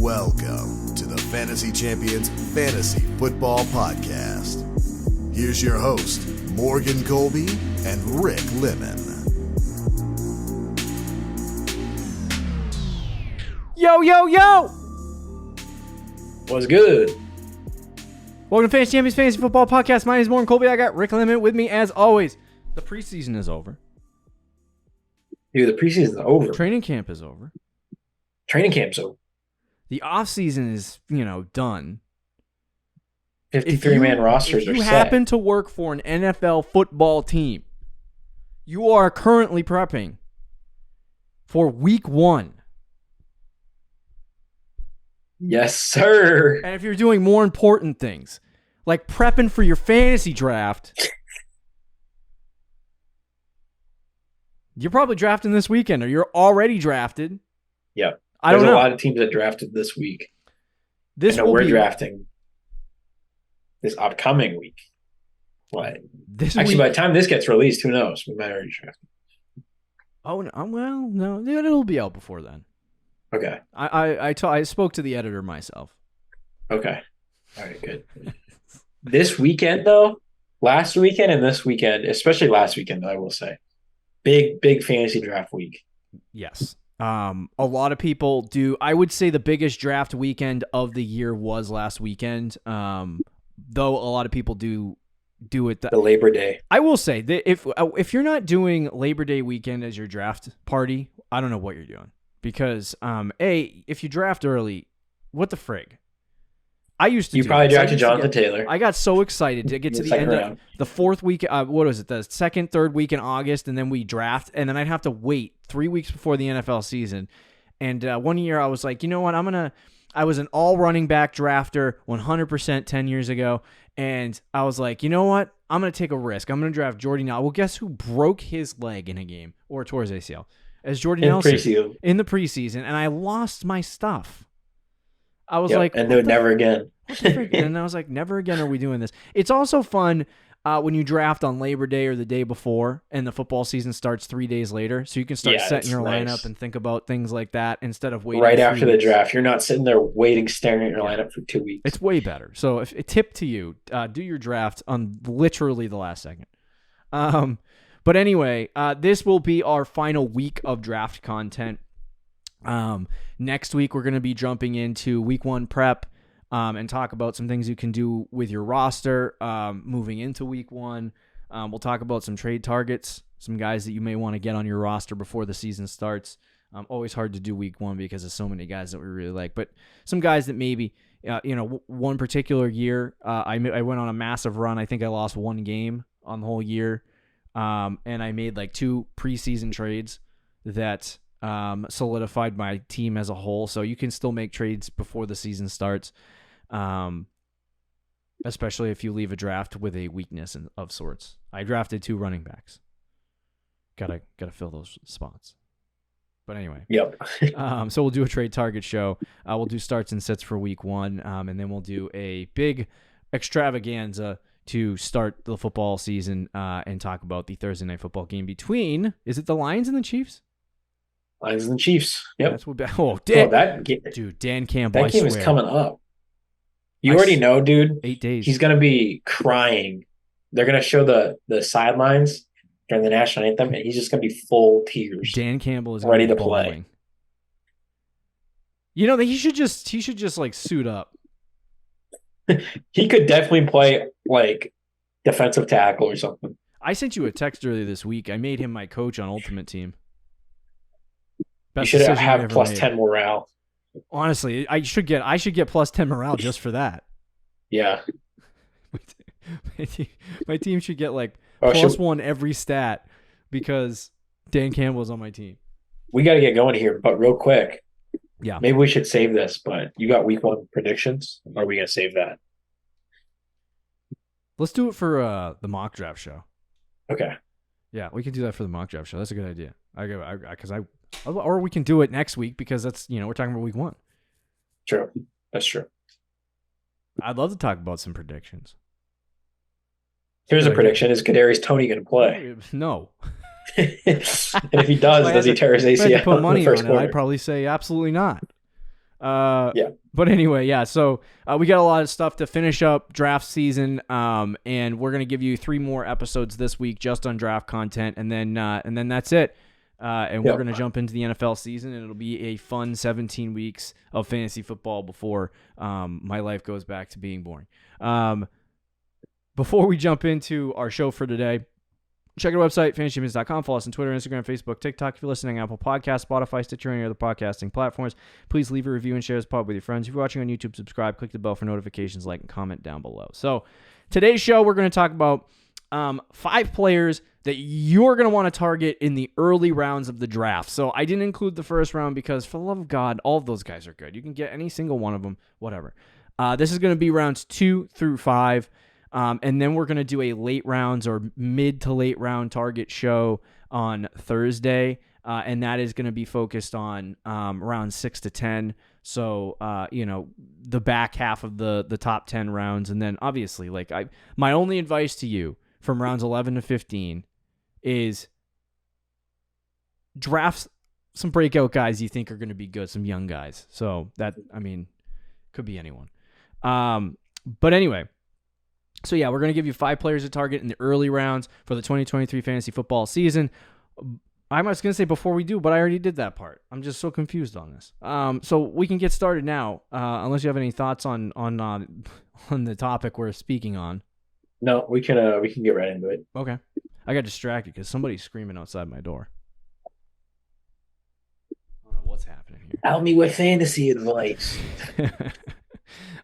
Welcome to the Fantasy Champions Fantasy Football Podcast. Here's your host, Morgan Colby and Rick Lemon. Yo, yo, yo! What's good? Welcome to Fantasy Champions Fantasy Football Podcast. My name is Morgan Colby. I got Rick Lemon with me as always. The preseason is over. Dude, the preseason's over. Training camp is over. Training camp's over. The offseason is, done. 53-man rosters are set. If you happen to work for an NFL football team, you are currently prepping for week 1. Yes, sir. And if you're doing more important things, like prepping for your fantasy draft, you're probably drafting this weekend, or you're already drafted. Yep. I don't know. There's a lot of teams that drafted this week. We're drafting this upcoming week. What? Actually, by the time this gets released, who knows? We might already draft. Oh, no, it'll be out before then. Okay. I spoke to the editor myself. Okay. All right, good. This weekend, though, last weekend and this weekend, especially last weekend, I will say, big fantasy draft week. Yes. A lot of people do. I would say the biggest draft weekend of the year was last weekend. Though a lot of people do it the Labor Day. I will say that if you're not doing Labor Day weekend as your draft party, I don't know what you're doing. Because if you draft early, what the frig? I used to. You probably drafted Jonathan Taylor. I got so excited to get to the end of the fourth week. What was it? The second, third week in August, and then we draft, and then I'd have to wait 3 weeks before the NFL season. And one year I was like, you know what? I was an all running back drafter, 100% 10 years ago, and I was like, you know what? I'm gonna take a risk. I'm gonna draft Jordy Nelson. Well, guess who broke his leg in a game or tore his ACL? As Jordy Nelson in the preseason, and I lost my stuff. I was like, and then never again. And I was like, never again are we doing this. It's also fun when you draft on Labor Day or the day before, and the football season starts 3 days later, so you can start setting your lineup and think about things like that instead of waiting right after the draft. You're not sitting there waiting, staring at your lineup for 2 weeks. It's way better. So, if a tip to you, do your draft on literally the last second. But anyway, this will be our final week of draft content. Next week, we're going to be jumping into week 1 prep and talk about some things you can do with your roster moving into week 1. We'll talk about some trade targets, some guys that you may want to get on your roster before the season starts. Always hard to do week 1 because there's so many guys that we really like. But some guys that maybe, one particular year, I went on a massive run. I think I lost 1 game on the whole year. And I made like 2 preseason trades that solidified my team as a whole. So you can still make trades before the season starts, especially if you leave a draft with a weakness of sorts. I drafted 2 running backs. Gotta fill those spots. But anyway, yep. So we'll do a trade target show. We'll do starts and sits for week 1, and then we'll do a big extravaganza to start the football season and talk about the Thursday night football game between, is it the Lions and the Chiefs? Lions and the Chiefs. Yep. That's what Dan Campbell. That game is coming up. You already know, dude. 8 days. He's going to be crying. They're going to show the sidelines during the national anthem, and he's just going to be full tears. Dan Campbell is ready to play. He should just like suit up. He could definitely play like defensive tackle or something. I sent you a text earlier this week. I made him my coach on Ultimate Team. Best you should have plus 10 morale. Honestly, I should get plus 10 morale just for that. Yeah. My team should get like plus 1 every stat because Dan Campbell's on my team. We got to get going here, but real quick. Yeah. Maybe we should save this, but you got week 1 predictions? Or are we going to save that? Let's do it for the mock draft show. Okay. Yeah, we can do that for the mock draft show. That's a good idea. Or we can do it next week because that's, we're talking about week 1. True. That's true. I'd love to talk about some predictions. Here's a prediction. Is Kadarius Toney going to play? No. And if he does he tear his ACL put money in the first on quarter? I'd probably say absolutely not. But anyway, yeah. So we got a lot of stuff to finish up draft season, and we're gonna give you 3 more episodes this week just on draft content, and then that's it. And we're gonna jump into the NFL season, and it'll be a fun 17 weeks of fantasy football before my life goes back to being boring. Before we jump into our show for today, check our website, fantasychampions.com. Follow us on Twitter, Instagram, Facebook, TikTok. If you're listening on Apple Podcasts, Spotify, Stitcher, or any other podcasting platforms, please leave a review and share this pod with your friends. If you're watching on YouTube, subscribe, click the bell for notifications, like, and comment down below. So today's show, we're going to talk about 5 players that you're going to want to target in the early rounds of the draft. So I didn't include the first round because, for the love of God, all of those guys are good. You can get any single one of them, whatever. This is going to be rounds 2 through 5. And then we're going to do a late rounds or mid to late round target show on Thursday. And that is going to be focused on rounds 6 to 10. So, the back half of the top 10 rounds. And then obviously, my only advice to you from rounds 11 to 15 is draft some breakout guys you think are going to be good, some young guys. So that, could be anyone. But anyway. So, yeah, we're going to give you 5 players to target in the early rounds for the 2023 fantasy football season. I was going to say before we do, but I already did that part. I'm just so confused on this. So we can get started now, unless you have any thoughts on the topic we're speaking on. No, we can get right into it. Okay. I got distracted because somebody's screaming outside my door. I don't know what's happening here. Help me with fantasy advice.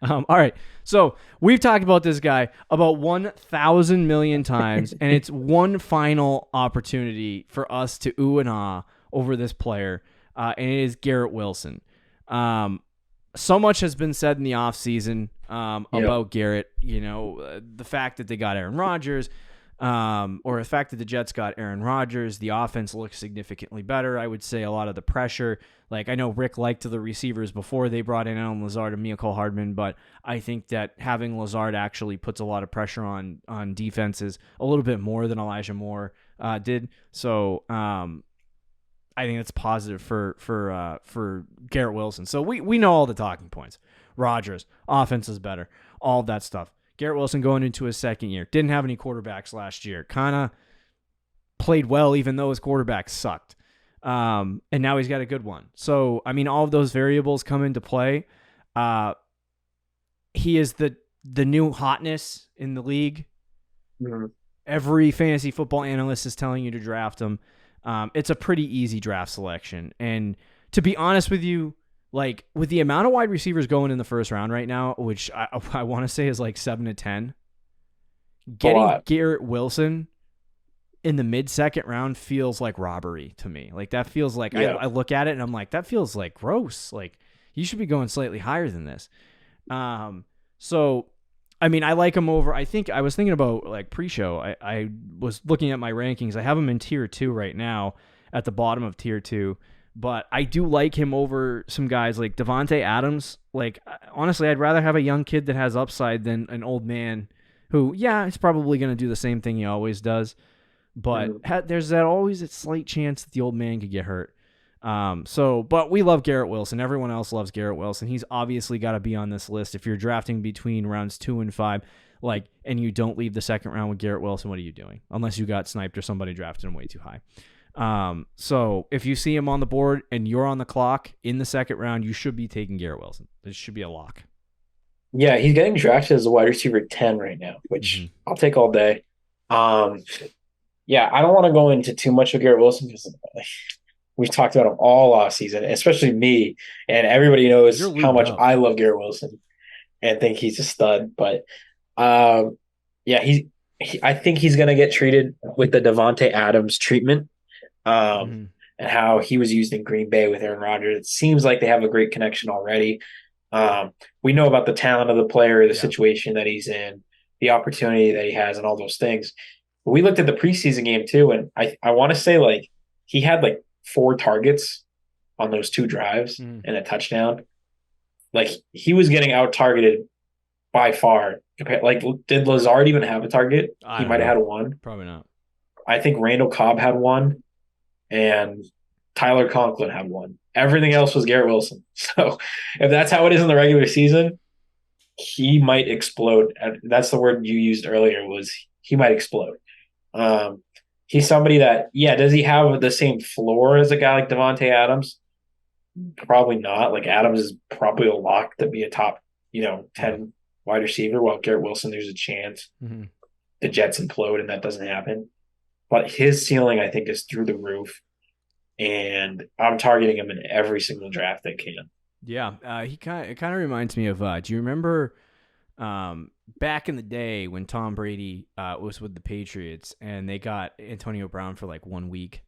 All right. So we've talked about this guy about 1,000 million times, and it's one final opportunity for us to ooh and ah over this player, and it is Garrett Wilson. So much has been said in the offseason about Garrett. The fact that they got Aaron Rodgers, or the fact that the Jets got Aaron Rodgers, the offense looks significantly better. I would say a lot of the pressure, I know Rick liked the receivers before they brought in Allen Lazard and Mecole Hardman, but I think that having Lazard actually puts a lot of pressure on defenses a little bit more than Elijah Moore did. So I think it's positive for Garrett Wilson. So we know all the talking points. Rodgers, offense is better, all of that stuff. Garrett Wilson going into his second year. Didn't have any quarterbacks last year. Kind of played well even though his quarterback sucked. And now he's got a good one. So, all of those variables come into play. He is the new hotness in the league. Mm-hmm. Every fantasy football analyst is telling you to draft him. It's a pretty easy draft selection. And to be honest with you, with the amount of wide receivers going in the first round right now, which I want to say is 7 to 10, getting Garrett Wilson in the mid-second round feels like robbery to me. That feels like I look at it and I'm like, that feels gross. You should be going slightly higher than this. So, I like him over. I think I was thinking about pre-show. I was looking at my rankings. I have him in tier 2 right now at the bottom of tier 2. But I do like him over some guys like Davante Adams. Honestly, I'd rather have a young kid that has upside than an old man who, is probably going to do the same thing he always does. But there's always a slight chance that the old man could get hurt. But we love Garrett Wilson. Everyone else loves Garrett Wilson. He's obviously got to be on this list. If you're drafting between rounds 2 and 5, and you don't leave the second round with Garrett Wilson, what are you doing? Unless you got sniped or somebody drafted him way too high. So if you see him on the board and you're on the clock in the second round, you should be taking Garrett Wilson. This should be a lock. Yeah, he's getting drafted as a wide receiver 10 right now, which I'll take all day. I don't want to go into too much of Garrett Wilson because we've talked about him all off season, especially me, and everybody knows how much I love Garrett Wilson and think he's a stud. But I think he's going to get treated with the Davante Adams treatment. And how he was used in Green Bay with Aaron Rodgers. It seems like they have a great connection already. We know about the talent of the player, the situation that he's in, the opportunity that he has, and all those things. But we looked at the preseason game too, and I want to say he had 4 targets on those 2 drives and a touchdown. He was getting out targeted by far. Did Lazard even have a target? He might have had one. Probably not. I think Randall Cobb had one. And Tyler Conklin had one. Everything else was Garrett Wilson. So if that's how it is in the regular season, he might explode. That's the word you used earlier, was he might explode. He's somebody that, does he have the same floor as a guy like Devontae Adams? Probably not. Like, Adams is probably a lock to be a top, 10 wide receiver, while Garrett Wilson, there's a chance the Jets implode and that doesn't happen. But his ceiling, I think, is through the roof. And I'm targeting him in every single draft I can. Yeah, it kind of reminds me of. Do you remember back in the day when Tom Brady was with the Patriots and they got Antonio Brown for like 1 week?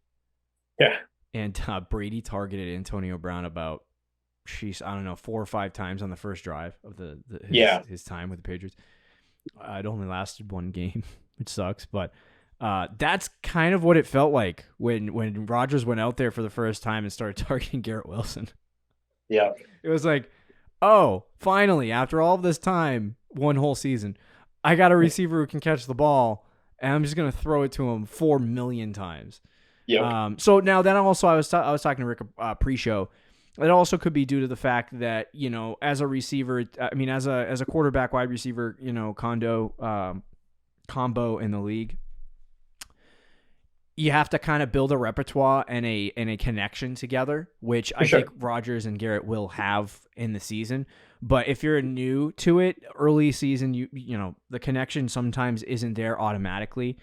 Yeah, and Brady targeted Antonio Brown about, I don't know, 4 or 5 times on the first drive of his time with the Patriots. It only lasted 1 game, which sucks, but. That's kind of what it felt like when Rodgers went out there for the first time and started targeting Garrett Wilson. Yeah. It was like, oh, finally, after all of this time, 1 whole season, I got a receiver who can catch the ball, and I'm just going to throw it to him 4 million times. Yeah. So now then also I was talking to Rick pre-show. It also could be due to the fact that, as a receiver, as a quarterback wide receiver, combo in the league, you have to kind of build a repertoire and a connection together, which I think Rodgers and Garrett will have in the season. But if you're new to it, early season, the connection sometimes isn't there automatically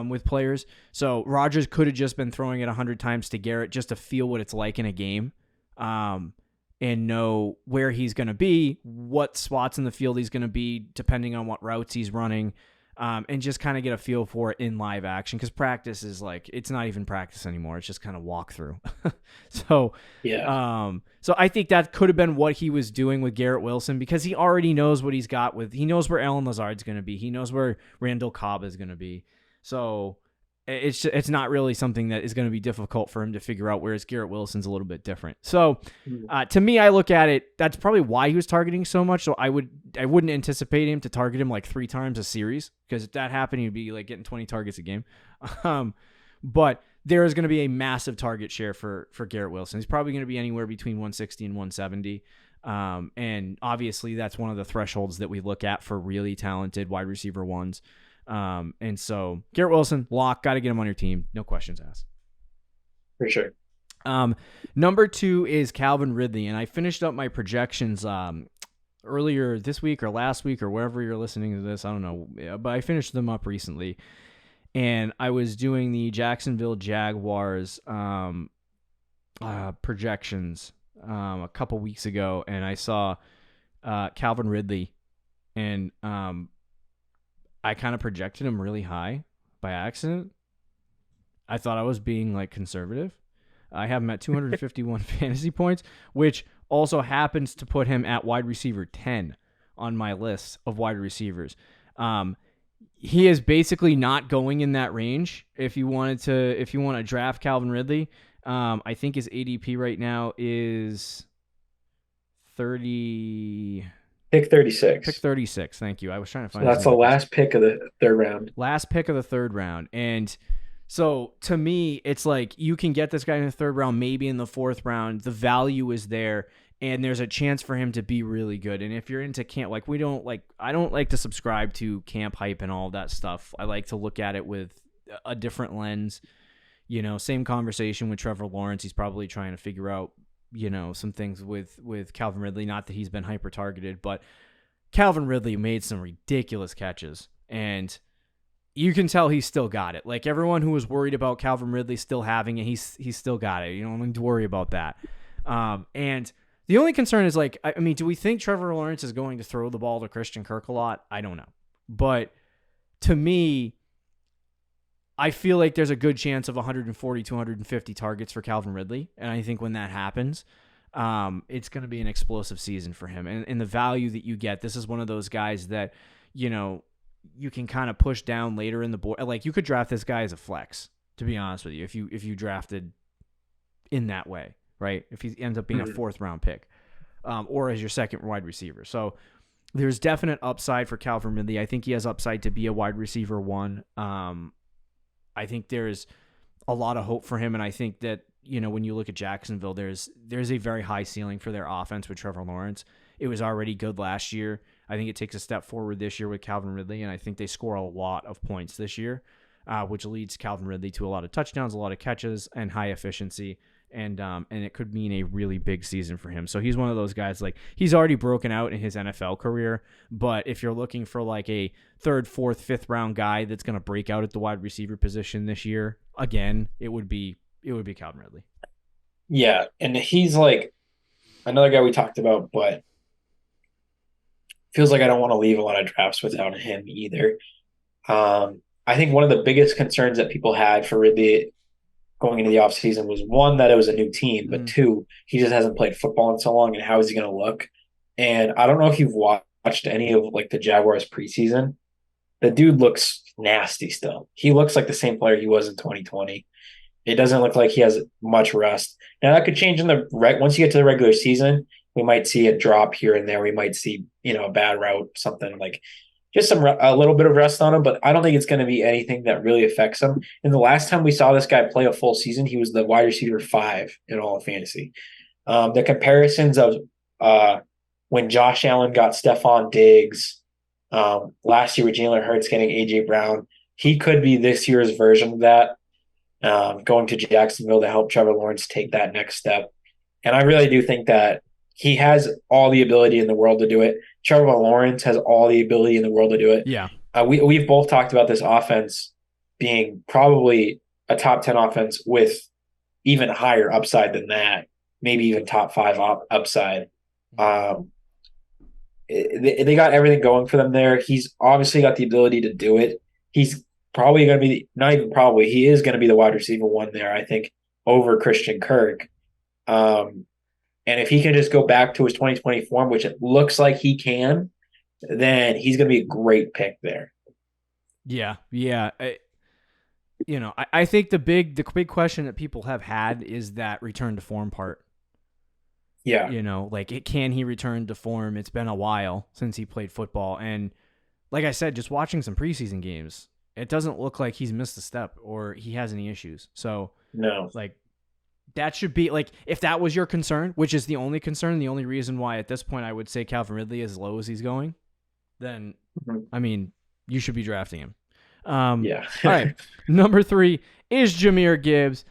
with players. So Rodgers could have just been throwing it 100 times to Garrett just to feel what it's like in a game, and know where he's going to be, what spots in the field he's going to be, depending on what routes he's running. And just kind of get a feel for it in live action, because practice is like, it's not even practice anymore. It's just kind of walk through. So I think that could have been what he was doing with Garrett Wilson, because he already knows what he's got he knows where Allen Lazard's going to be. He knows where Randall Cobb is going to be. So it's not really something that is going to be difficult for him to figure out, whereas Garrett Wilson's a little bit different. So to me, I look at it, that's probably why he was targeting so much. So I wouldn't anticipate him to target him like 3 times a series, because if that happened, he'd be like getting 20 targets a game. But there is going to be a massive target share for Garrett Wilson. He's probably going to be anywhere between 160 and 170. And obviously that's one of the thresholds that we look at for really talented wide receiver ones. And so Garrett Wilson, lock, got to get him on your team. No questions asked. For sure. Number 2 is Calvin Ridley. And I finished up my projections, earlier this week or last week or wherever you're listening to this. I don't know, but I finished them up recently, and I was doing the Jacksonville Jaguars, projections, a couple weeks ago, and I saw, Calvin Ridley, and, I kind of projected him really high by accident. I thought I was being like conservative. I have him at 251 fantasy points, which also happens to put him at wide receiver 10 on my list of wide receivers. He is basically not going in that range. If you want to draft Calvin Ridley, I think his ADP right now is 30. Pick 36. Pick 36. Thank you. I was trying to find. So that's the last pick of the 3rd round. Last pick of the 3rd round. And so to me, it's like you can get this guy in the 3rd round, maybe in the 4th round. The value is there, and there's a chance for him to be really good. And if you're into camp, I don't like to subscribe to camp hype and all that stuff. I like to look at it with a different lens. Same conversation with Trevor Lawrence. He's probably trying to figure out, some things with Calvin Ridley. Not that he's been hyper targeted, but Calvin Ridley made some ridiculous catches, and you can tell he's still got it. Like, everyone who was worried about Calvin Ridley still having it, he's still got it. You don't need to worry about that. And the only concern is, do we think Trevor Lawrence is going to throw the ball to Christian Kirk a lot? I don't know. But to me, I feel like there's a good chance of 140 to 150 targets for Calvin Ridley. And I think when that happens, it's going to be an explosive season for him. And the value that you get, this is one of those guys that, you can kind of push down later in the board. Like, you could draft this guy as a flex, to be honest with you, if you drafted in that way, right? If he ends up being a 4th round pick, or as your 2nd wide receiver. So there's definite upside for Calvin Ridley. I think he has upside to be a wide receiver 1. I think there's a lot of hope for him, and I think that when you look at Jacksonville, there's a very high ceiling for their offense with Trevor Lawrence. It was already good last year. I think it takes a step forward this year with Calvin Ridley, and I think they score a lot of points this year, which leads Calvin Ridley to a lot of touchdowns, a lot of catches, and high efficiency. And it could mean a really big season for him. So he's one of those guys, like, he's already broken out in his NFL career, but if you're looking for like a 3rd, 4th, 5th round guy that's going to break out at the wide receiver position this year, again, it would be Calvin Ridley. Yeah, and he's like another guy we talked about, but feels like I don't want to leave a lot of drafts without him either. I think one of the biggest concerns that people had for Ridley going into the offseason was, one, that it was a new team, but two, he just hasn't played football in so long, and how is he going to look? And I don't know if you've watched any of like the Jaguars preseason. The dude looks nasty still. He looks like the same player he was in 2020. It doesn't look like he has much rust. Now that could change in once you get to the regular season. We might see a drop here and there. We might see, a bad route, something like just a little bit of rest on him, but I don't think it's going to be anything that really affects him. And the last time we saw this guy play a full season, he was the wide receiver 5 in all of fantasy. The comparisons of when Josh Allen got Stephon Diggs, last year with Jalen Hurts getting A.J. Brown, he could be this year's version of that, going to Jacksonville to help Trevor Lawrence take that next step. And I really do think that he has all the ability in the world to do it. Trevor Lawrence has all the ability in the world to do it. Yeah. We've both talked about this offense being probably a top 10 offense with even higher upside than that, maybe even top 5 upside. They got everything going for them there. He's obviously got the ability to do it. He's probably going to be, not even probably, he is going to be the wide receiver 1 there, I think, over Christian Kirk. And if he can just go back to his 2020 form, which it looks like he can, then he's going to be a great pick there. Yeah. I think the big question that people have had is that return to form part. Yeah. Can he return to form? It's been a while since he played football. And like I said, just watching some preseason games, it doesn't look like he's missed a step or he has any issues. So, no. That should be, if that was your concern, which is the only concern, the only reason why at this point I would say Calvin Ridley is as low as he's going, then, I mean, you should be drafting him. Yeah. All right. Number 3 is Jahmyr Gibbs.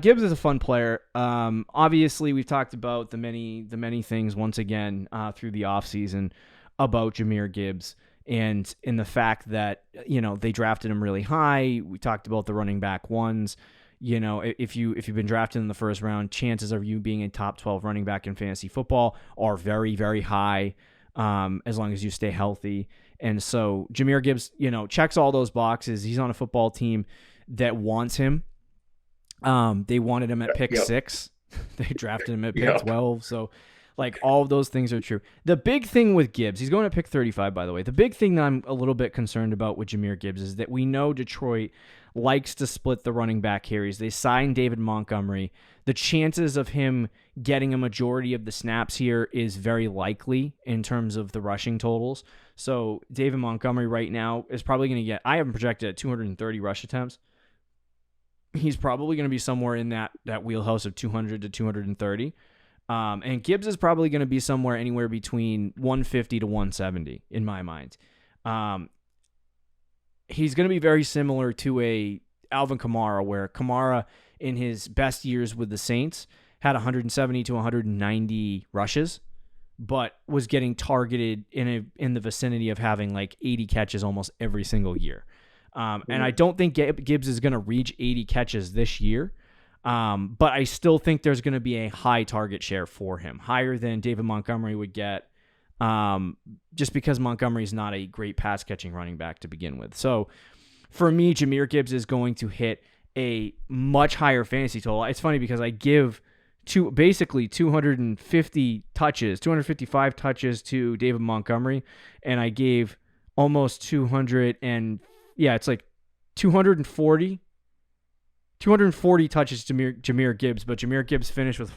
Gibbs is a fun player. Obviously, we've talked about the many things once again through the offseason about Jahmyr Gibbs and in the fact that, they drafted him really high. We talked about the running back ones. If you've been drafted in the first round, chances of you being a top 12 running back in fantasy football are very, very high, as long as you stay healthy. And so Jahmyr Gibbs, checks all those boxes. He's on a football team that wants him. They wanted him at pick 6. They drafted him at pick 12. So all of those things are true. The big thing with Gibbs, he's going to pick 35, by the way. The big thing that I'm a little bit concerned about with Jahmyr Gibbs is that we know Detroit likes to split the running back carries. They signed David Montgomery. The chances of him getting a majority of the snaps here is very likely in terms of the rushing totals. So David Montgomery right now is probably going to get, I have him projected at 230 rush attempts. He's probably going to be somewhere in that wheelhouse of 200 to 230. And Gibbs is probably going to be somewhere anywhere between 150 to 170 in my mind. He's going to be very similar to a Alvin Kamara, where Kamara in his best years with the Saints had 170 to 190 rushes, but was getting targeted in the vicinity of having 80 catches almost every single year. And I don't think Gibbs is going to reach 80 catches this year. But I still think there's going to be a high target share for him, higher than David Montgomery would get, just because Montgomery is not a great pass-catching running back to begin with. So for me, Jahmyr Gibbs is going to hit a much higher fantasy total. It's funny because I give basically 250 touches, 255 touches to David Montgomery, and I gave almost 240 touches to Jahmyr Gibbs, but Jahmyr Gibbs finishes with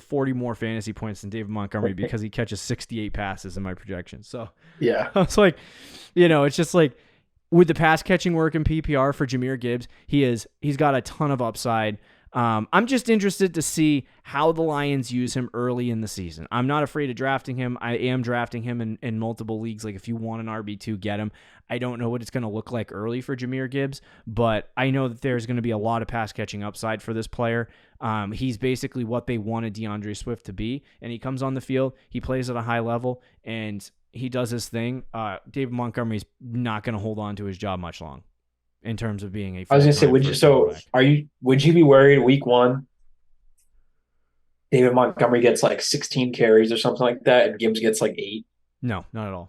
40 more fantasy points than David Montgomery because he catches 68 passes in my projection. So yeah, it's it's just with the pass catching work in PPR for Jahmyr Gibbs, he's got a ton of upside. I'm just interested to see how the Lions use him early in the season. I'm not afraid of drafting him. I am drafting him in multiple leagues. Like if you want an RB2, get him. I don't know what it's going to look like early for Jahmyr Gibbs, but I know that there's going to be a lot of pass catching upside for this player. He's basically what they wanted DeAndre Swift to be, and he comes on the field, he plays at a high level, and he does his thing. David Montgomery's not going to hold on to his job much long in terms of being a I was going to say, would you be worried week 1 David Montgomery gets like 16 carries or something like that, and Gibbs gets like 8? No, not at all.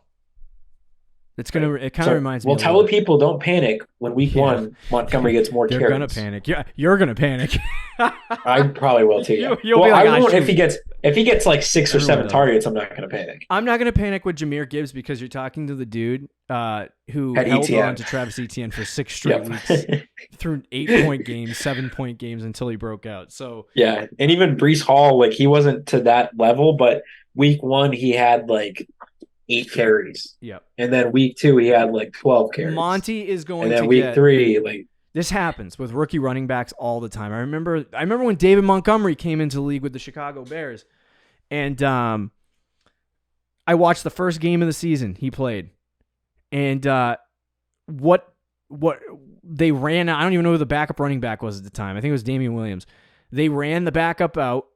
It kind of reminds me. Well, tell the people don't panic when week 1 Montgomery gets more carries. They're gonna panic. Yeah, you're gonna panic. I probably will too. Yeah. You'll be like, I won't if he gets like 6 or 7 targets. I'm not gonna panic. I'm not gonna panic with Jahmyr Gibbs because you're talking to the dude who had held ETN. on to Travis Etienne for 6 straight weeks through 8-point games, 7-point games until he broke out. So yeah, and even Breece Hall, like he wasn't to that level, but week 1 he had like 8 carries. Yep. And then week 2 he had like 12 carries. Monty is going to. And then week 3, like this happens with rookie running backs all the time. I remember when David Montgomery came into the league with the Chicago Bears, and I watched the first game of the season he played, and what they ran. I don't even know who the backup running back was at the time. I think it was Damian Williams. They ran the backup out.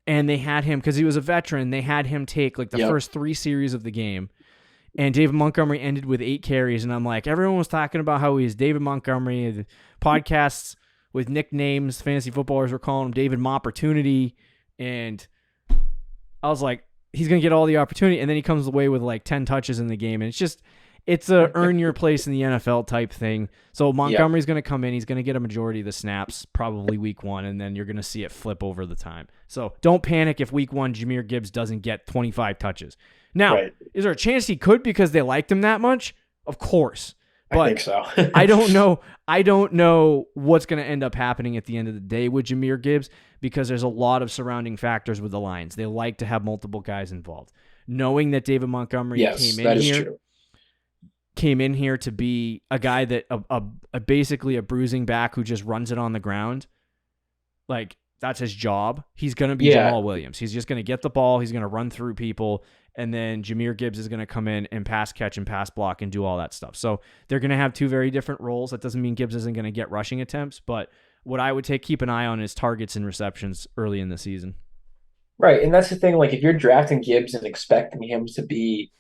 And they had him, because he was a veteran, they had him take like the first 3 series of the game. And David Montgomery ended with 8 carries. And I'm like, everyone was talking about how he's David Montgomery. The podcasts with nicknames, fantasy footballers were calling him David Mopportunity. And I was like, he's going to get all the opportunity. And then he comes away with like 10 touches in the game. And it's a earn your place in the NFL type thing. So Montgomery's going to come in. He's going to get a majority of the snaps, probably week 1, and then you're going to see it flip over the time. So don't panic if week 1 Jahmyr Gibbs doesn't get 25 touches. Now, Is there a chance he could because they liked him that much? Of course. But I think so. I don't know. I don't know what's going to end up happening at the end of the day with Jahmyr Gibbs because there's a lot of surrounding factors with the Lions. They like to have multiple guys involved. Knowing that David Montgomery came in here to be a guy that basically a bruising back who just runs it on the ground. Like that's his job. He's going to be Jamal Williams. He's just going to get the ball. He's going to run through people. And then Jahmyr Gibbs is going to come in and pass catch and pass block and do all that stuff. So they're going to have 2 very different roles. That doesn't mean Gibbs isn't going to get rushing attempts, but what I would keep an eye on is targets and receptions early in the season. Right. And that's the thing. Like if you're drafting Gibbs and expecting him to be,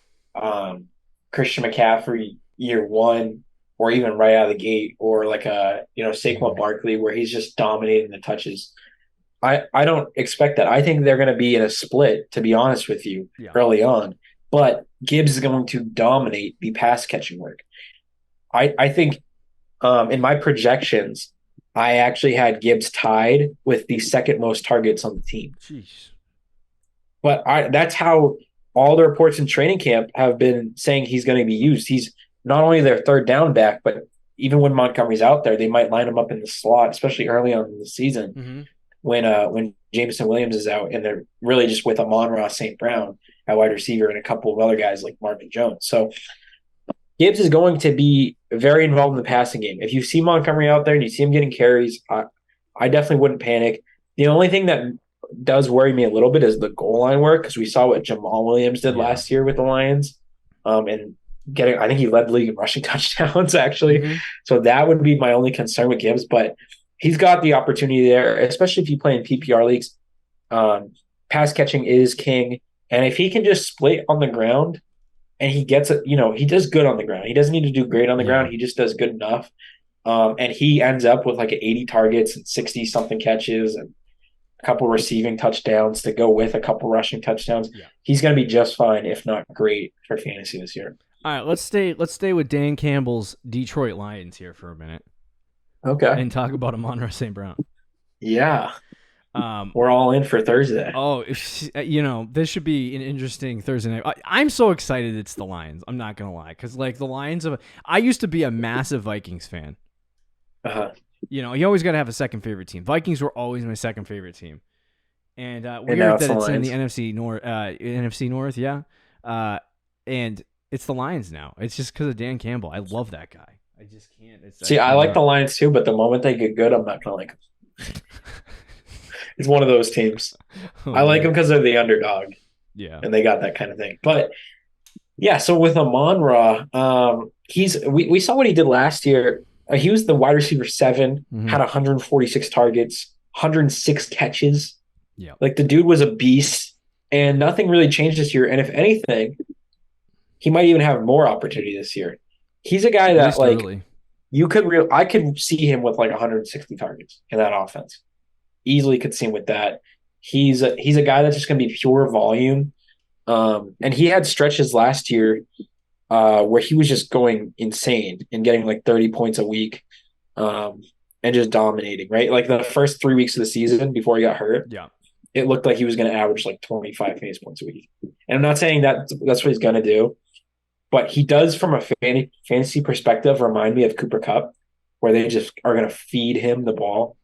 Christian McCaffrey year 1, or even right out of the gate, or like Saquon Barkley where he's just dominating the touches. I don't expect that. I think they're going to be in a split, to be honest with you, early on. But Gibbs is going to dominate the pass catching work. I think in my projections, I actually had Gibbs tied with the second most targets on the team. Jeez. But that's how all the reports in training camp have been saying he's going to be used. He's not only their third down back, but even when Montgomery's out there, they might line him up in the slot, especially early on in the season when Jameson Williams is out and they're really just with Amon-Ra St. Brown at wide receiver and a couple of other guys like Marvin Jones. So Gibbs is going to be very involved in the passing game. If you see Montgomery out there and you see him getting carries, I definitely wouldn't panic. The only thing that does worry me a little bit is the goal line work, because we saw what Jamal Williams did last year with the Lions, and I think he led the league in rushing touchdowns actually. So that would be my only concern with Gibbs, but he's got the opportunity there, especially if you play in PPR leagues. Pass catching is king, and if he can just split on the ground and he gets it, he does good on the ground. He doesn't need to do great on the ground. He just does good enough, and he ends up with like 80 targets and 60 something catches and a couple receiving touchdowns to go with a couple rushing touchdowns. He's going to be just fine, if not great, for fantasy this year. All right, let's stay with Dan Campbell's Detroit Lions here for a minute. Okay. And talk about Amon-Ra St. Brown. Yeah. We're all in for Thursday. Oh, this should be an interesting Thursday night. I'm so excited it's the Lions. I'm not going to lie. Because, the Lions I used to be a massive Vikings fan. You always got to have a second favorite team. Vikings were always my second favorite team. And weird that it's in the NFC North, yeah. And it's the Lions now. It's just because of Dan Campbell. I love that guy. I just can't. I like the Lions too, but the moment they get good, I'm not going to like them. It's one of those teams. Oh, I like man. them because they're the underdog Yeah. and they got that kind of thing. But yeah, so with Amon-Ra, we saw what he did last year. He was the wide receiver 7, Mhm. had 146 targets, 106 catches. Yeah. Like the dude was a beast, and nothing really changed this year. And if anything, he might even have more opportunity this year. He's a guy At that least like early. I could see him with like 160 targets in that offense. Easily could see him with that. He's a guy that's just going to be pure volume. And he had stretches last year where he was just going insane and getting like 30 points a week, and just dominating, right? Like the first 3 weeks of the season before he got hurt, Yeah. it looked like he was going to average like 25 fantasy points a week. And I'm not saying that that's what he's going to do, but he does, from a fantasy perspective, remind me of Cooper Kupp, where they just are going to feed him the ball.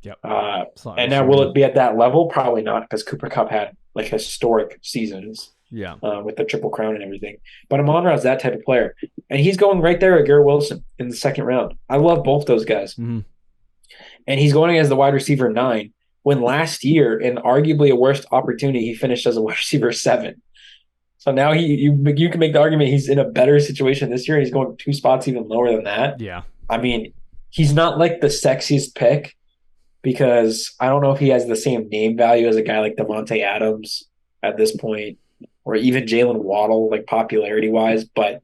Yep. And now will it be at that level? Probably not, because Cooper Kupp had like historic seasons Yeah. with the Triple Crown and everything. But Amon-Ra is that type of player. And he's going right there at Garrett Wilson in the second round. I love both those guys. Mm-hmm. And he's going as the wide receiver 9, when last year, in arguably a worst opportunity, he finished as a wide receiver 7. So now you can make the argument he's in a better situation this year, and he's going 2 spots even lower than that. Yeah. I mean, he's not like the sexiest pick, because I don't know if he has the same name value as a guy like Devontae Adams at this point, or even Jalen Waddle, like popularity wise, but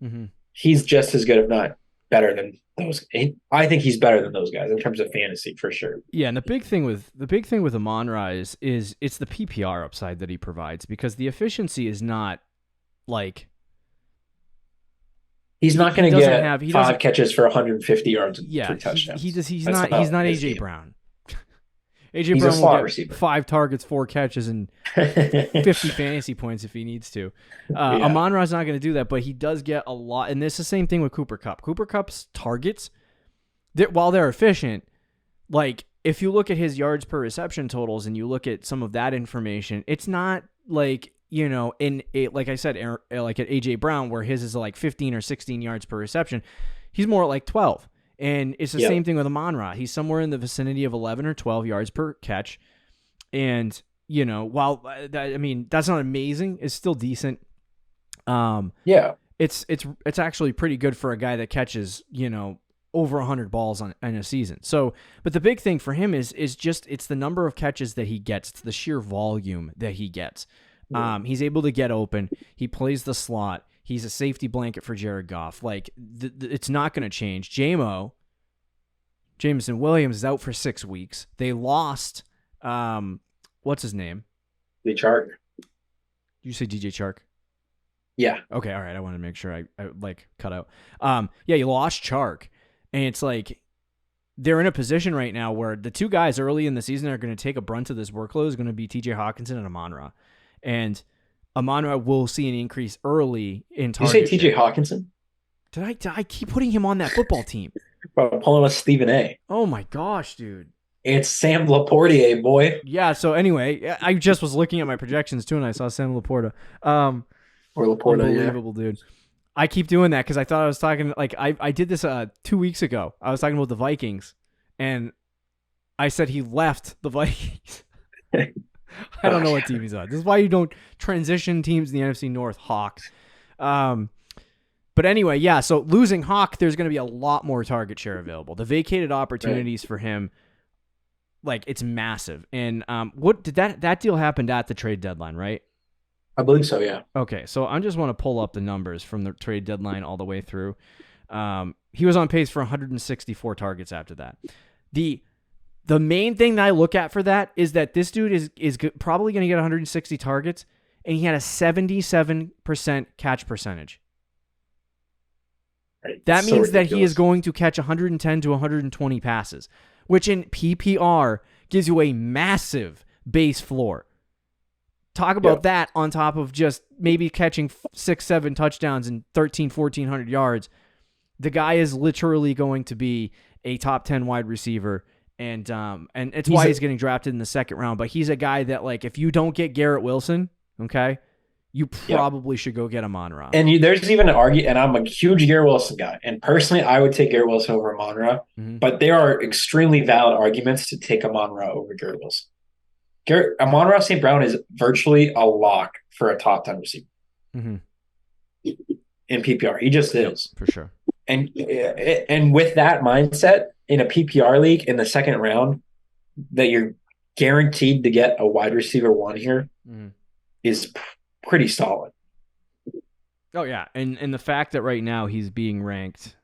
he's just as good, if not better than those. I think he's better than those guys in terms of fantasy for sure. Yeah, and the big thing with Amon-Ra is it's the PPR upside that he provides, because the efficiency is not like he's not going to get he 5 catches for 150 yards and 3 touchdowns. He's not AJ Brown. AJ He's Brown a slot will get receiver. 5 targets, 4 catches, and 50 fantasy points if he needs to. Amon-Ra's not going to do that, but he does get a lot. And it's the same thing with Cooper Kupp. Cooper Kupp's targets, while they're efficient, like if you look at his yards per reception totals and you look at some of that information, it's not like, like I said, like at AJ Brown, where his is like 15 or 16 yards per reception. He's more like 12. And it's the same thing with Amon-Ra. He's somewhere in the vicinity of 11 or 12 yards per catch. And, while that's not amazing, it's still decent. It's actually pretty good for a guy that catches, over 100 balls in a season. So, but the big thing for him is just, it's the number of catches that he gets. It's the sheer volume that he gets. He's able to get open. He plays the slot. He's a safety blanket for Jared Goff. Like, it's not going to change. Jameson Williams is out for 6 weeks. They lost, what's his name? DJ Chark. Did you say DJ Chark? Yeah. Okay, all right. I want to make sure I cut out. You lost Chark. And it's like, they're in a position right now where the 2 guys early in the season are going to take a brunt of this workload is going to be TJ Hawkinson and Amon-Ra. And Amon-Ra will see an increase early in target. Did you say TJ Hawkinson? Did I keep putting him on that football team? Bro, pulling with Stephen A. Oh my gosh, dude. It's Sam Laportier, boy. Yeah, so anyway, I just was looking at my projections too, and I saw Sam Laporta. Or Laporta, unbelievable, dude. I keep doing that because I thought I was talking, like, I did this 2 weeks ago. I was talking about the Vikings, and I said he left the Vikings. I don't know what team he's on. This is why you don't transition teams in the NFC North, Hawk. But anyway, yeah, so losing Hawk, there's going to be a lot more target share available. The vacated opportunities for him, like, it's massive. And what did that deal happened at the trade deadline, right? I believe so, yeah. Okay, so I just want to pull up the numbers from the trade deadline all the way through. He was on pace for 164 targets after that. The main thing that I look at for that is that this dude is probably going to get 160 targets, and he had a 77% catch percentage. Right. That means that he is ridiculous. going to catch 110 to 120 passes, which in PPR gives you a massive base floor. Talk about that on top of just maybe catching 6-7 touchdowns and 1,400 yards. The guy is literally going to be a top 10 wide receiver. And it's why he's getting drafted in the second round. But he's a guy that, like, if you don't get Garrett Wilson, okay, you probably should go get Amon-Ra. And there's even an argument, and I'm a huge Garrett Wilson guy, and personally, I would take Garrett Wilson over Amon-Ra, but there are extremely valid arguments to take Amon-Ra over Garrett Wilson. Amon-Ra St. Brown is virtually a lock for a top 10 receiver in PPR. He just is. For sure. And with that mindset, in a PPR league in the second round, that you're guaranteed to get a wide receiver 1 here is pretty solid. Oh yeah, and the fact that right now he's being ranked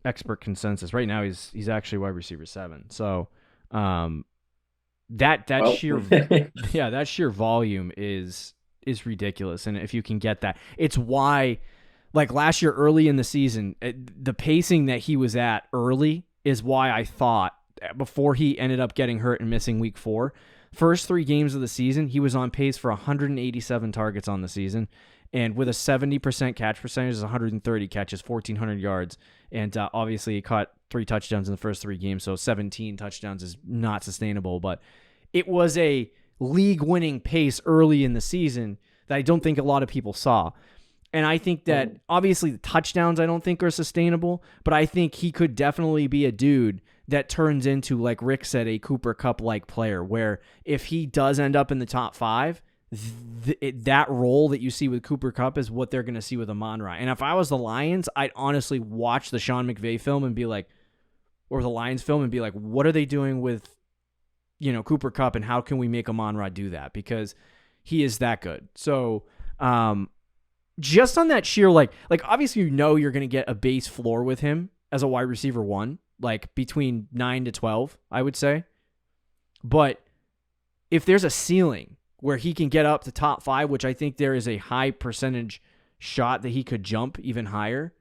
expert consensus. Right now he's actually wide receiver 7. So that sheer volume is ridiculous. And if you can get that, it's why, like last year early in the season, the pacing that he was at early is why I thought, before he ended up getting hurt and missing week 4, first 3 games of the season, he was on pace for 187 targets on the season. And with a 70% catch percentage, 130 catches, 1,400 yards. And obviously he caught 3 touchdowns in the first 3 games, so 17 touchdowns is not sustainable. But it was a league-winning pace early in the season that I don't think a lot of people saw. And I think that, obviously, the touchdowns I don't think are sustainable, but I think he could definitely be a dude that turns into, like Rick said, a Cooper Kupp-like player, where if he does end up in the top 5, that role that you see with Cooper Kupp is what they're going to see with Amon-Ra. And if I was the Lions, I'd honestly watch the Sean McVay film and be like, or the Lions film and be like, what are they doing with, Cooper Kupp, and how can we make Amon-Ra do that? Because he is that good. So, just on that sheer, like obviously you're going to get a base floor with him as a wide receiver 1, like between 9 to 12, I would say. But if there's a ceiling where he can get up to top 5, which I think there is a high percentage shot that he could jump even higher,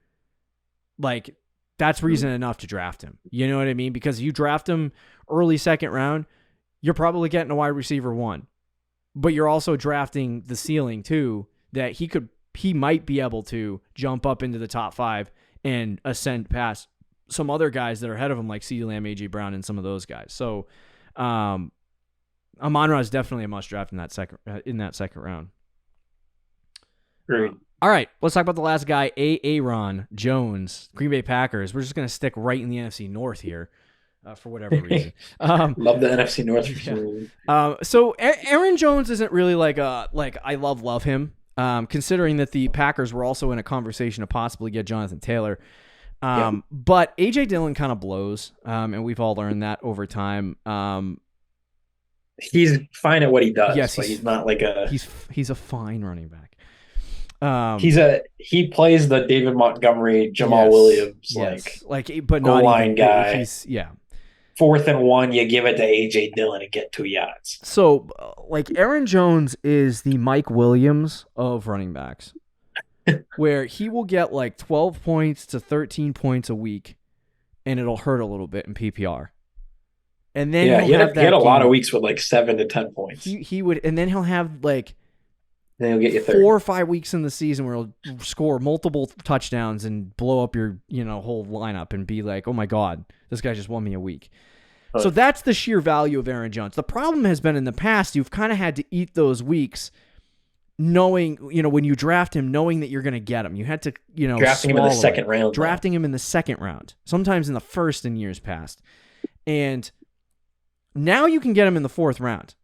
like that's reason enough to draft him. You know what I mean? Because you draft him early second round, you're probably getting a wide receiver 1, but you're also drafting the ceiling too, that he might be able to jump up into the top 5 and ascend past some other guys that are ahead of him, like CeeDee Lamb, A.J. Brown, and some of those guys. So, Amon-Ra is definitely a must draft in that second round. Great. All right, let's talk about the last guy, Aaron Jones, Green Bay Packers. We're just going to stick right in the NFC North here for whatever reason. Love the NFC North. Yeah. So Aaron Jones isn't really like I love him, considering that the Packers were also in a conversation to possibly get Jonathan Taylor. But A.J. Dillon kind of blows, and we've all learned that over time. He's fine at what he does. Yes, but he's not like a. He's a fine running back. He plays the David Montgomery, Jamal Williams, but not line even, guy. He's 4th and 1, you give it to A.J. Dillon and get 2 yards. So, Aaron Jones is the Mike Williams of running backs, where he will get 12 points to 13 points a week, and it'll hurt a little bit in PPR. And then he had a lot of weeks with 7 to 10 points. He would, and then he'll have then he'll get you 4 or 5 weeks in the season where he'll score multiple touchdowns and blow up your whole lineup and be like, oh my God, this guy just won me a week. So that's the sheer value of Aaron Jones. The problem has been in the past, you've kind of had to eat those weeks knowing, when you draft him, knowing that you're going to get him. You had to, drafting him in the second round. Drafting him in the second round, sometimes in the first in years past. And now you can get him in the 4th round,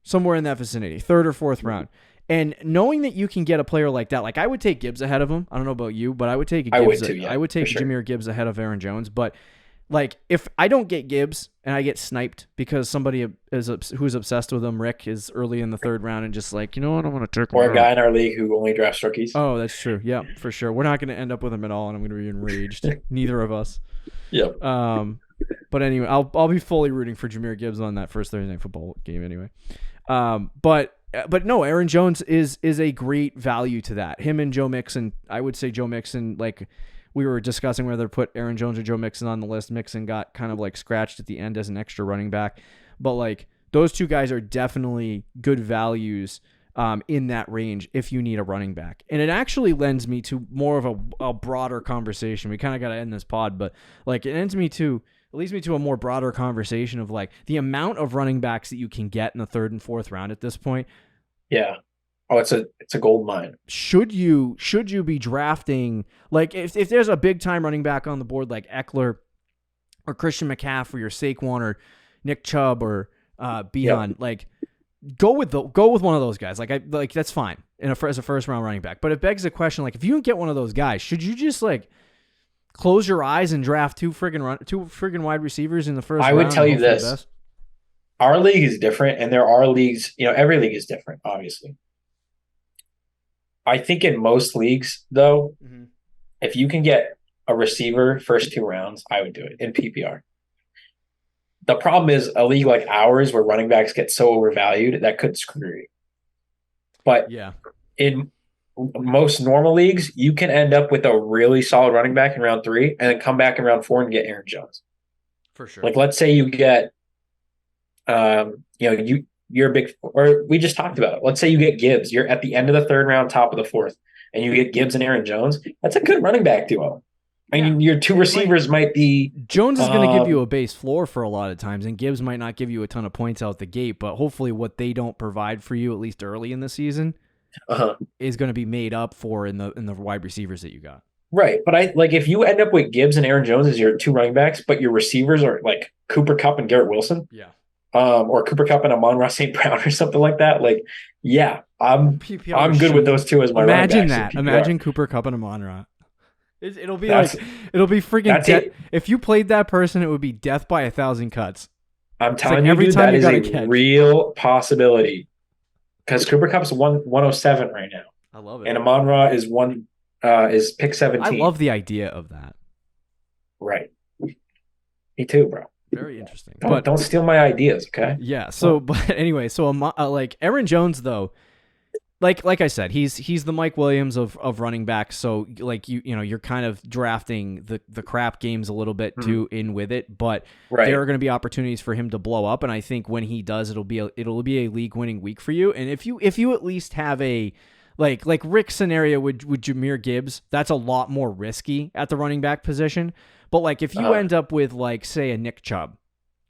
somewhere in that vicinity, 3rd or 4th round. And knowing that you can get a player like that, I would take Gibbs ahead of him. I don't know about you, but I would take I would take Jahmyr Gibbs ahead of Aaron Jones. But if I don't get Gibbs and I get sniped because somebody who's obsessed with him, Rick, is early in the 3rd round and just I don't want to take him. Or a guy in our league who only drafts rookies. Oh, that's true. Yeah, for sure. We're not going to end up with him at all, and I'm going to be enraged. Neither of us. Yep. But anyway, I'll be fully rooting for Jahmyr Gibbs on that first Thursday Night Football game anyway. But no, Aaron Jones is a great value to that. Him and Joe Mixon, I would say Joe Mixon, we were discussing whether to put Aaron Jones or Joe Mixon on the list. Mixon got kind of scratched at the end as an extra running back. But those two guys are definitely good values in that range if you need a running back. And it actually lends me to more of a broader conversation. We kind of got to end this pod, but it leads me to a more broader conversation of the amount of running backs that you can get in the 3rd and 4th round at this point. Yeah. Oh, it's a gold mine. Should you be drafting, like, if there's a big time running back on the board like Eckler or Christian McCaffrey or Saquon or Nick Chubb or Behan, like, go with one of those guys. Like that's fine as a first round running back. But it begs the question, like, if you don't get one of those guys, should you just like close your eyes and draft two friggin' wide receivers in the first round? I would tell you this. Our league is different, and there are leagues, every league is different, obviously. I think in most leagues, though, if you can get a receiver first 2 rounds, I would do it in PPR. The problem is a league like ours where running backs get so overvalued that could screw you. But in most normal leagues, you can end up with a really solid running back in round 3 and then come back in round 4 and get Aaron Jones. For sure. Like, let's say you get, you're a big, or we just talked about it. Let's say you get Gibbs. You're at the end of the 3rd round, top of the 4th, and you get Gibbs and Aaron Jones. That's a good running back duo. I mean, your 2 receivers might be... Jones is going to give you a base floor for a lot of times, and Gibbs might not give you a ton of points out the gate, but hopefully what they don't provide for you, at least early in the season, is going to be made up for in the wide receivers that you got. Right, but if you end up with Gibbs and Aaron Jones as your 2 running backs, but your receivers are like Cooper Kupp and Garrett Wilson, or Cooper Kupp and Amon-Ra St. Brown or something like that, I'm good with those 2 as my running backs. Imagine that. Imagine Cooper Kupp and Amon-Ra. It'll be freaking death. If you played that person, it would be death by 1,000 cuts. I'm telling you, dude, that is a real possibility. Because Cooper Kupp's 107 right now. I love it. And Amon-Ra is pick 17. I love the idea of that. Right. Me too, bro. Very interesting. Don't steal my ideas, okay? Yeah. So, but anyway, like Aaron Jones though, like I said, he's the Mike Williams of running backs. So like you're kind of drafting the crap games a little bit too in with it, but there are going to be opportunities for him to blow up, and I think when he does, it'll be a league winning week for you. And if you at least have a like Rick's scenario with Jahmyr Gibbs, that's a lot more risky at the running back position. But like if you end up with like say a Nick Chubb,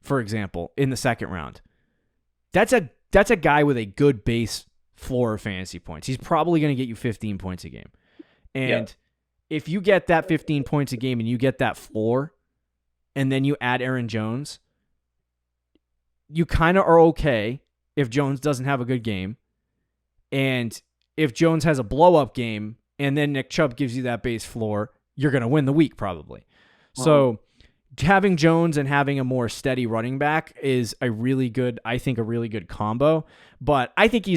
for example, in the 2nd round, that's a guy with a good base floor of fantasy points. He's probably going to get you 15 points a game. And if you get that 15 points a game and you get that floor, and then you add Aaron Jones, you kind of are okay if Jones doesn't have a good game. And if Jones has a blow-up game and then Nick Chubb gives you that base floor, you're going to win the week probably. So having Jones and having a more steady running back is a really good combo. But I think he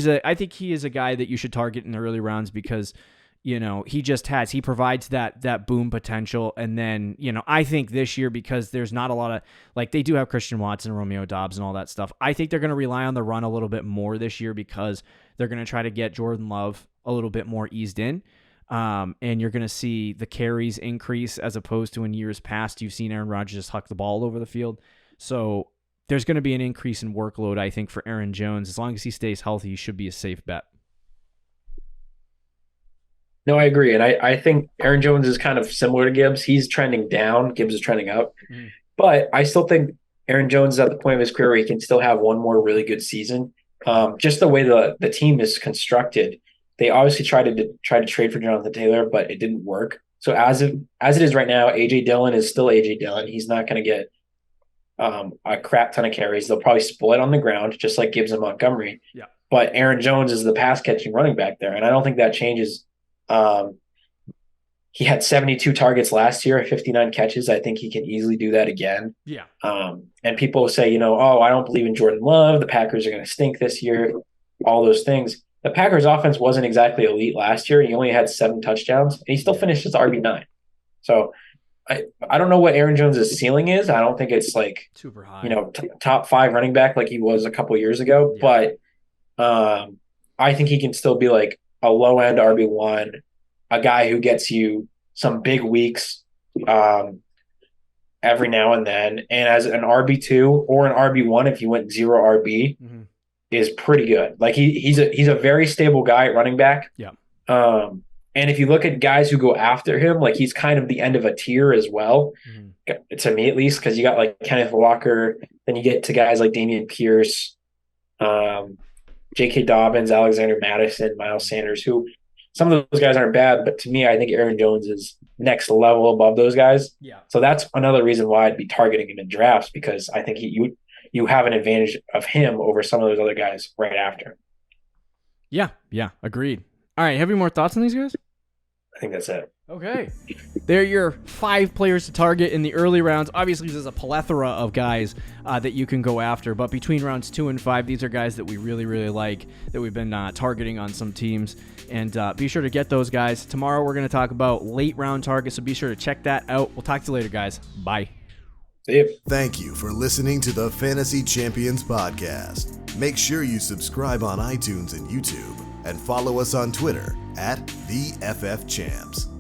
is a guy that you should target in the early rounds because, he provides that boom potential. And then, I think this year, because there's not a lot of, like, they do have Christian Watson, Romeo Doubs and all that stuff. I think they're going to rely on the run a little bit more this year because they're going to try to get Jordan Love a little bit more eased in. And you're going to see the carries increase as opposed to in years past. You've seen Aaron Rodgers just huck the ball over the field. So there's going to be an increase in workload, I think, for Aaron Jones. As long as he stays healthy, he should be a safe bet. No, I agree. And I think Aaron Jones is kind of similar to Gibbs. He's trending down. Gibbs is trending up. But I still think Aaron Jones is at the point of his career where he can still have one more really good season. Just the way the team is constructed. They obviously tried to trade for Jonathan Taylor, but it didn't work. So as it is right now, A.J. Dillon is still A.J. Dillon. He's not going to get a crap ton of carries. They'll probably split on the ground, just like Gibbs and Montgomery. Yeah. But Aaron Jones is the pass-catching running back there, and I don't think that changes. He had 72 targets last year, 59 catches. I think he can easily do that again. Yeah. And people say, I don't believe in Jordan Love. The Packers are going to stink this year. All those things. The Packers offense wasn't exactly elite last year. He only had 7 touchdowns, and he still finished as RB9. So I don't know what Aaron Jones' ceiling is. I don't think it's like super high, top 5 running back like he was a couple of years ago. Yeah. But I think he can still be like a low end RB1, a guy who gets you some big weeks every now and then. And as an RB2 or an RB1, if you went 0 RB, is pretty good. Like he's a very stable guy at running back. Yeah. And if you look at guys who go after him, like he's kind of the end of a tier as well, to me at least, because you got like Kenneth Walker, then you get to guys like Dameon Pierce, J.K. Dobbins, Alexander Madison, Miles Sanders, who some of those guys aren't bad, but to me, I think Aaron Jones is next level above those guys. Yeah. So that's another reason why I'd be targeting him in drafts, because I think you have an advantage of him over some of those other guys right after. Yeah, agreed. All right, have you more thoughts on these guys? I think that's it. Okay. They're your 5 players to target in the early rounds. Obviously, there's a plethora of guys that you can go after, but between rounds 2 and 5, these are guys that we really, really like, that we've been targeting on some teams. And be sure to get those guys. Tomorrow, we're going to talk about late round targets, so be sure to check that out. We'll talk to you later, guys. Bye. See you. Thank you for listening to the Fantasy Champions Podcast. Make sure you subscribe on iTunes and YouTube, and follow us on Twitter @TheFFChamps.